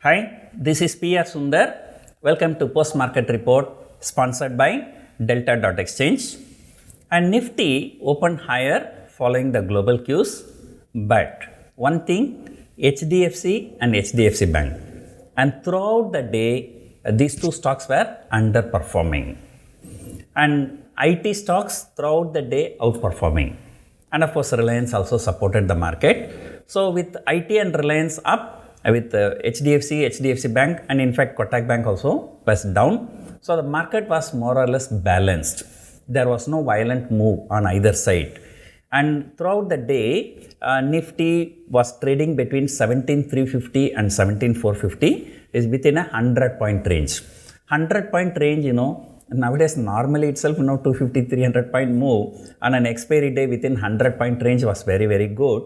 Hi, this is PR Sundar. Welcome to Post Market Report sponsored by Delta.Exchange. And Nifty opened higher following the global cues. But one thing, HDFC and HDFC Bank. And throughout the day, these two stocks were underperforming. And IT stocks throughout the day outperforming. And of course, Reliance also supported the market. So with IT and Reliance up, with HDFC Bank, and in fact Kotak Bank also was down. So the market was more or less balanced. There was no violent move on either side. And throughout the day, Nifty was trading between 17,350 and 17,450 is within a 100-point range. 100-point range, nowadays normally itself, 250, 300-point move on an expiry day within 100-point range was very, very good.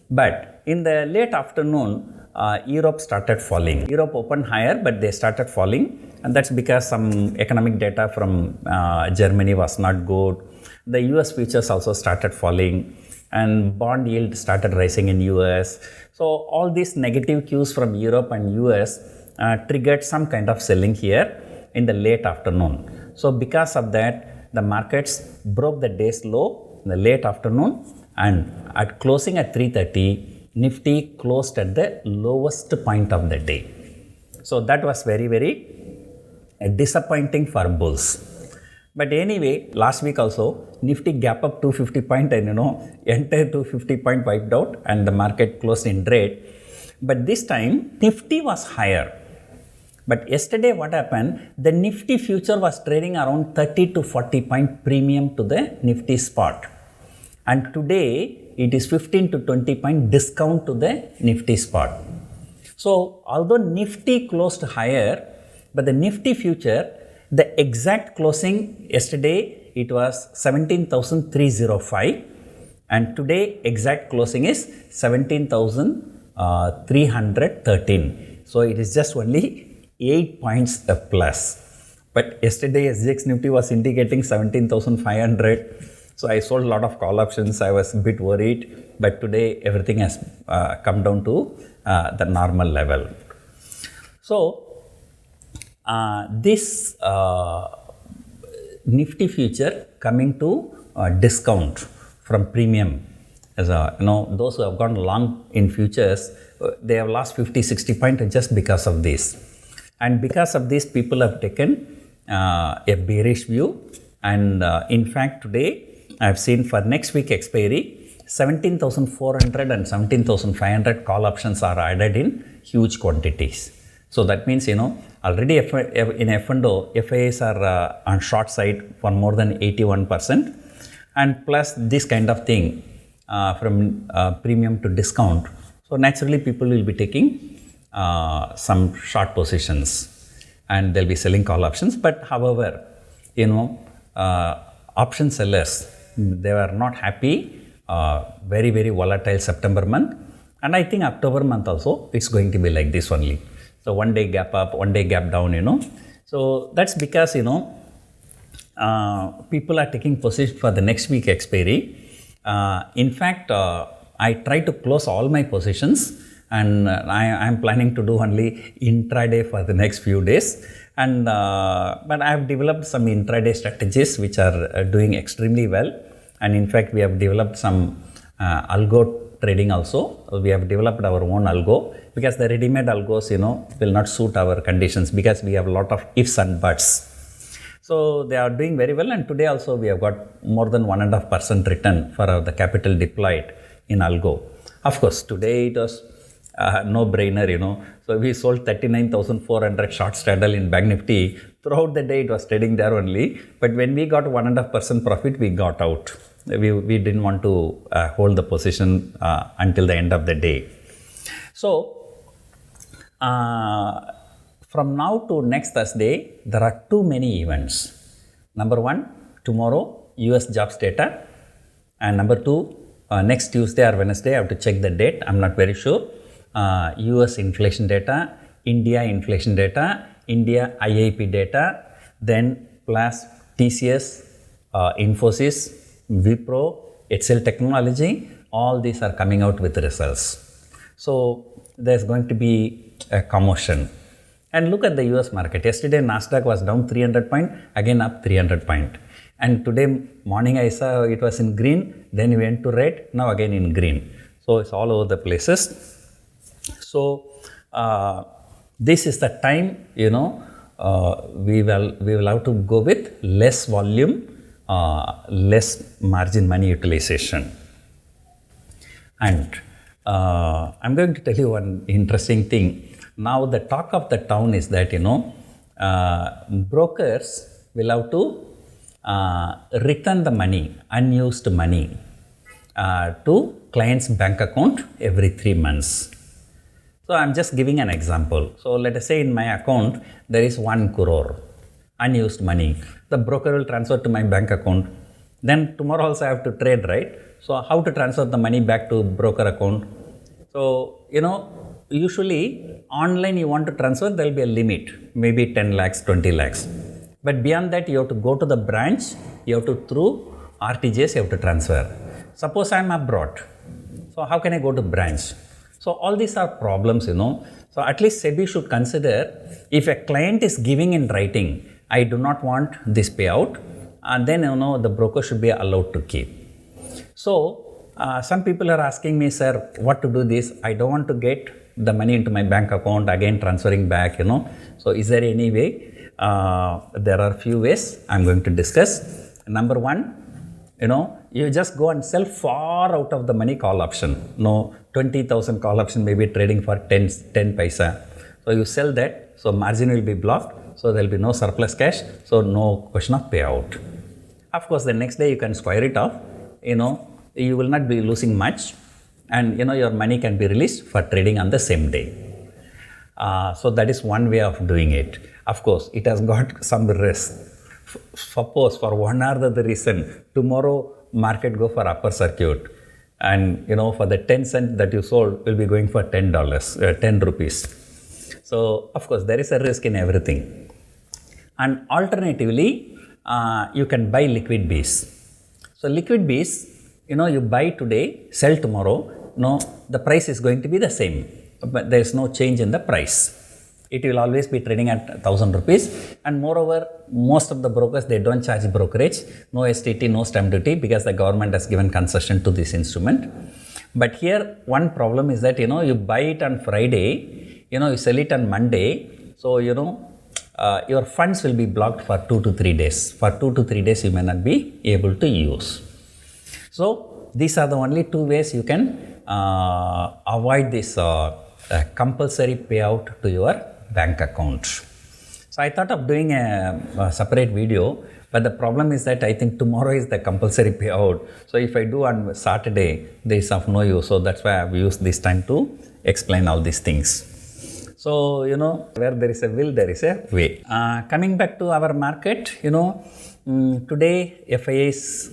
But in the late afternoon, Europe started falling. Europe opened higher, but they started falling, and that's because some economic data from Germany was not good. The US futures also started falling, and bond yield started rising in US. So all these negative cues from Europe and US triggered some kind of selling here in the late afternoon. So because of that, the markets broke the day's low in the late afternoon, and at closing at 3:30, Nifty closed at the lowest point of the day. So that was very, very disappointing for bulls. But anyway, last week also, Nifty gap up 250 point and entire 250 point wiped out and the market closed in red. But this time, Nifty was higher. But yesterday what happened, the Nifty future was trading around 30 to 40 point premium to the Nifty spot. And today, it is 15 to 20 point discount to the Nifty spot. So, although Nifty closed higher, but the Nifty future, the exact closing yesterday, it was 17,305 and today exact closing is 17,313. So, it is just only 8 points a plus. But yesterday SGX Nifty was indicating 17,500. So I sold a lot of call options. I was a bit worried, but today everything has come down to the normal level. So this Nifty future coming to discount from premium. As those who have gone long in futures, they have lost 50-60 points just because of this. And because of this, people have taken a bearish view. And in fact, today, I have seen for next week expiry, 17,400 and 17,500 call options are added in huge quantities. So that means, already in F&O, FIIs are on short side for more than 81%. And plus this kind of thing from premium to discount. So naturally people will be taking some short positions and they'll be selling call options. But however, option sellers, they were not happy, very, very volatile September month. And I think October month also, it's going to be like this only. So one day gap up, one day gap down, So that's because, people are taking position for the next week expiry. In fact, I try to close all my positions and I am planning to do only intraday for the next few days. And but I have developed some intraday strategies which are doing extremely well. And in fact, we have developed some algo trading also. We have developed our own algo because the ready-made algos, will not suit our conditions because we have a lot of ifs and buts. So they are doing very well. And today also we have got more than 1.5% return for the capital deployed in algo. Of course, today it was no brainer, So we sold 39,400 short straddle in Bank Nifty. Throughout the day it was trading there only. But when we got 1.5% profit, we got out. We didn't want to hold the position until the end of the day. So from now to next Thursday, there are too many events. Number one, tomorrow US jobs data. And number two, next Tuesday or Wednesday, I have to check the date. I'm not very sure. US inflation data, India inflation data, India IIP data, then plus TCS, Infosys, Wipro, HCL Technology, all these are coming out with results. So there's going to be commotion. And look at the US market. Yesterday Nasdaq was down 300 point, again up 300 point. And today morning I saw it was in green, then it went to red, now again in green. So it's all over the places. So this is the time, we will have to go with less volume, less margin money utilization. And I'm going to tell you one interesting thing. Now the talk of the town is that, brokers will have to return the money, unused money, to client's bank account every 3 months. So I'm just giving an example. So let us say in my account there is 1 crore unused money. The broker will transfer to my bank account. Then tomorrow also I have to trade, right? So how to transfer the money back to broker account? So, usually online you want to transfer, there will be a limit, maybe 10 lakhs, 20 lakhs. But beyond that, you have to go to the branch, you have to through RTGS, you have to transfer. Suppose I am abroad. So how can I go to branch? So all these are problems, So at least SEBI should consider, if a client is giving in writing, I do not want this payout, and then the broker should be allowed to keep. So some people are asking me, sir, what to do this? I don't want to get the money into my bank account, again transferring back, So is there any way? There are few ways I'm going to discuss. Number one, you just go and sell far out of the money call option. 20,000 call option may be trading for 10 paisa. So you sell that, so margin will be blocked, so there will be no surplus cash, so no question of payout. Of course, the next day you can square it off, you will not be losing much, and your money can be released for trading on the same day. So that is one way of doing it. Of course, it has got some risk. Suppose for one or the other reason, tomorrow market go for upper circuit, and for the 10 cents that you sold will be going for $10, 10 rupees. So of course there is a risk in everything. And alternatively, you can buy liquid base. So liquid base, you buy today, sell tomorrow, the price is going to be the same, but there is no change in the price. It will always be trading at 1,000 rupees, and moreover, most of the brokers, they don't charge brokerage, no STT, no stamp duty, because the government has given concession to this instrument. But here, one problem is that, you buy it on Friday, you sell it on Monday, so, your funds will be blocked for 2 to 3 days. For 2 to 3 days, you may not be able to use. So these are the only 2 ways you can avoid this compulsory payout to your bank account. So I thought of doing a separate video, but the problem is that I think tomorrow is the compulsory payout. So if I do on Saturday, there is of no use. So that's why I've used this time to explain all these things. So, where there is a will, there is a way. Coming back to our market, today FII is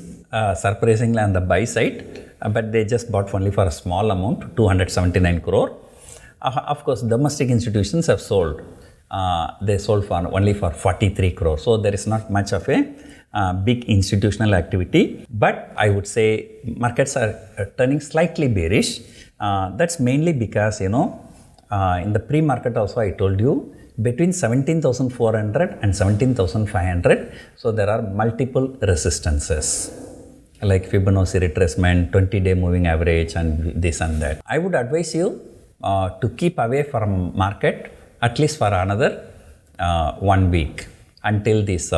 surprisingly on the buy side, but they just bought only for a small amount, 279 crore. Of course, domestic institutions have sold. They sold for only for 43 crore. So there is not much of a big institutional activity. But I would say markets are turning slightly bearish. That's mainly because, in the pre-market also I told you, between 17,400 and 17,500, so there are multiple resistances like Fibonacci retracement, 20-day moving average, and this and that. I would advise you to keep away from market at least for another 1 week until this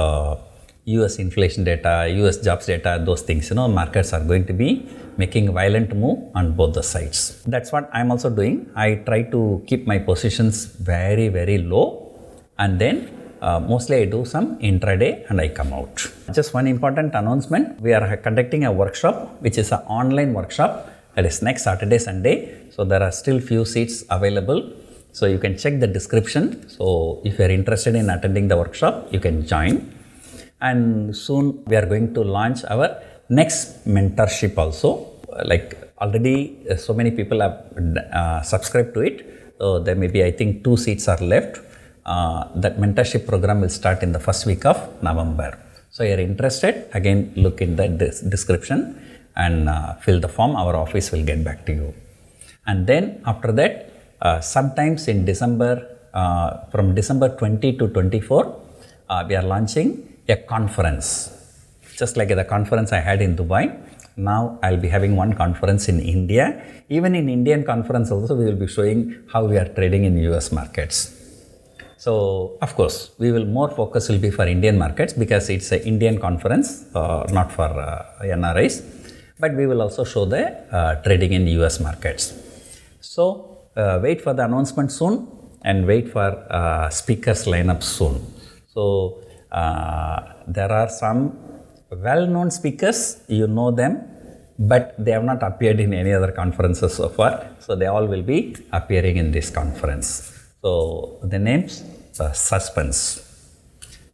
US inflation data, US jobs data, those things, markets are going to be making violent move on both the sides. That's what I'm also doing. I try to keep my positions very, very low, and then mostly I do some intraday and I come out. Just one important announcement. We are conducting a workshop, which is an online workshop. That is next Saturday, Sunday. So there are still few seats available. So you can check the description. So if you are interested in attending the workshop, you can join. And soon we are going to launch our next mentorship also. Like already so many people have subscribed to it. So there may be, I think, 2 seats are left. That mentorship program will start in the first week of November. So you are interested, again look in the description and fill the form. Our office will get back to you. And then after that, sometimes in December, from December 20 to 24, we are launching a conference. Just like the conference I had in Dubai, now I'll be having one conference in India. Even in Indian conference also, we will be showing how we are trading in US markets. So, of course, more focus will be for Indian markets because it's an Indian conference, not for NRIs. But we will also show the trading in US markets. So, wait for the announcement soon and wait for speakers lineup soon. So, there are some well-known speakers, you know them, but they have not appeared in any other conferences so far. So, they all will be appearing in this conference. So, the names, suspense.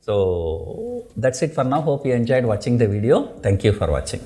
So, that's it for now. Hope you enjoyed watching the video. Thank you for watching.